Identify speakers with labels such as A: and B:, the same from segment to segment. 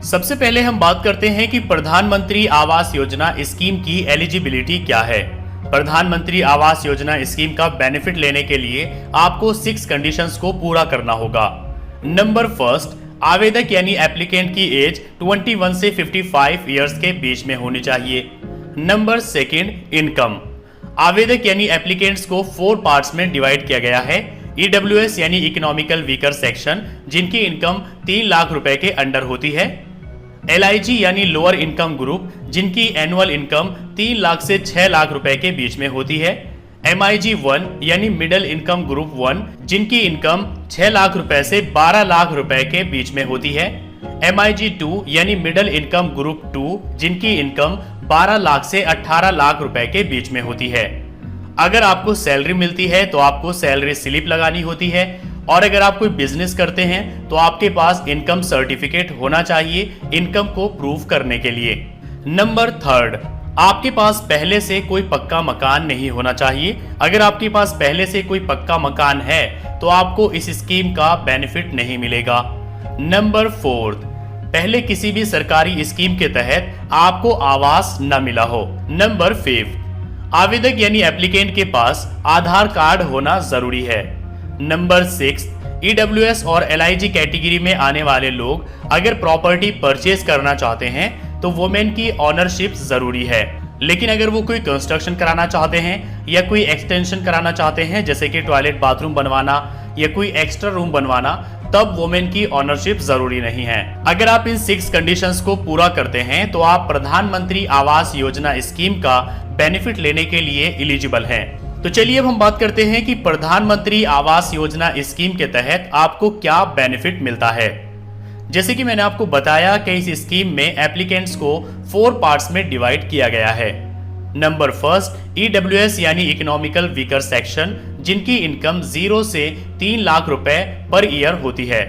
A: सबसे पहले हम बात करते हैं कि प्रधानमंत्री आवास योजना स्कीम की एलिजिबिलिटी क्या है। प्रधानमंत्री आवास योजना स्कीम का बेनिफिट लेने के लिए आपको 6 कंडीशंस को पूरा करना होगा। नंबर फर्स्ट, आवेदक यानी एप्लीकेंट की एज 21 से 55 इयर्स के बीच में होनी चाहिए। Number second, income. आवेदक यानी एप्लीकेंट्स को 4 पार्ट्स में डिवाइड किया गया है। EWS यानी इकोनॉमिकल वीकर सेक्शन, जिनकी इनकम 3 लाख रुपए के अंडर होती है। LIG यानी लोअर इनकम ग्रुप, जिनकी एनुअल इनकम 3 लाख से 6 लाख रुपए के बीच में होती है। MIG 1 यानी मिडिल इनकम ग्रुप 1, जिनकी इनकम 6 लाख रुपए से 12 लाख रुपए के बीच में होती है। MIG 2 यानी मिडिल इनकम ग्रुप 2, जिनकी इनकम 12 लाख से 18 लाख रुपए के बीच में होती है। अगर आपको सैलरी मिलती है तो आपको सैलरी स्लिप लगानी होती है, और अगर आप कोई बिजनेस करते हैं तो आपके पास इनकम सर्टिफिकेट होना चाहिए इनकम को प्रूव करने के लिए। नंबर थर्ड, आपके पास पहले से कोई पक्का मकान नहीं होना चाहिए। अगर आपके पास पहले से कोई पक्का मकान है तो आपको इस स्कीम का बेनिफिट नहीं मिलेगा। नंबर फोर्थ, पहले किसी भी सरकारी स्कीम के तहत आपको आवास न मिला हो। नंबर फिफ्थ, आवेदक यानी एप्लीकेंट के पास आधार कार्ड होना जरूरी है। नंबर 6, EWS और LIG कैटेगरी में आने वाले लोग अगर प्रॉपर्टी परचेज करना चाहते हैं तो वुमेन की ऑनरशिप जरूरी है। लेकिन अगर वो कोई कंस्ट्रक्शन कराना चाहते हैं या कोई एक्सटेंशन कराना चाहते हैं, जैसे कि टॉयलेट बाथरूम बनवाना या कोई एक्स्ट्रा रूम बनवाना, तब वुमेन की ऑनरशिप जरूरी नहीं है। अगर आप इन 6 कंडीशंस को पूरा करते हैं तो आप प्रधानमंत्री आवास योजना स्कीम का बेनिफिट लेने के लिए एलिजिबल हैं। तो चलिए अब हम बात करते हैं कि प्रधानमंत्री आवास योजना स्कीम के तहत आपको क्या बेनिफिट मिलता है। जैसे कि मैंने आपको बताया कि इस स्कीम में एप्लीकेंट्स को 4 पार्ट्स में डिवाइड किया गया है। नंबर फर्स्ट, EWS यानी इकोनॉमिकल वीकर सेक्शन, जिनकी इनकम 0 से 3 लाख रुपए पर ईयर होती है।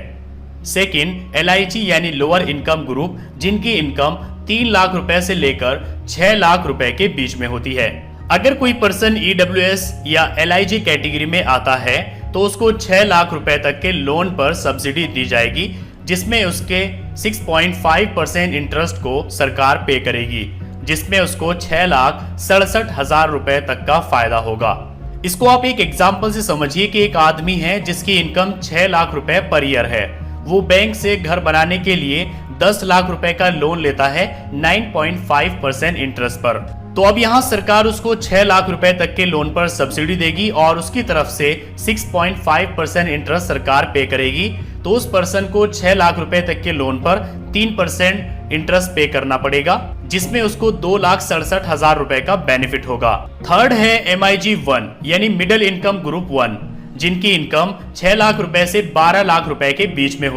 A: सेकंड, LIG यानी लोअर इनकम ग्रुप, जिनकी इनकम 3 लाख रुपए से लेकर 6 लाख रुपए के बीच में होती है। अगर कोई पर्सन EWS या LIG कैटेगरी में आता है तो उसको 6 लाख रुपए तक के लोन पर सब्सिडी दी जाएगी, जिसमें उसके 6.5% इंटरेस्ट को सरकार पे करेगी, जिसमें उसको 6,67,000 रुपए तक का फायदा होगा। इसको आप एक एग्जाम्पल से समझिए कि एक आदमी है जिसकी इनकम 6 लाख रुपए पर ईयर है। वो बैंक से घर बनाने के लिए 10 लाख रुपए का लोन लेता है 9.5% इंटरेस्ट पर। तो अब यहाँ सरकार उसको 6 लाख रुपए तक के लोन पर सब्सिडी देगी और उसकी तरफ से 6.5% इंटरेस्ट सरकार पे करेगी। तो उस पर्सन को 6 लाख रुपए तक के लोन पर 3% इंटरेस्ट पे करना पड़ेगा, जिसमें उसको 2,67,000 रुपए का बेनिफिट होगा। थर्ड है MIG 1 यानी मिडिल इनकम ग्रुप 1, जिनकी इनकम 6 लाख रुपए से 12 लाख रुपए के बीच में होती है।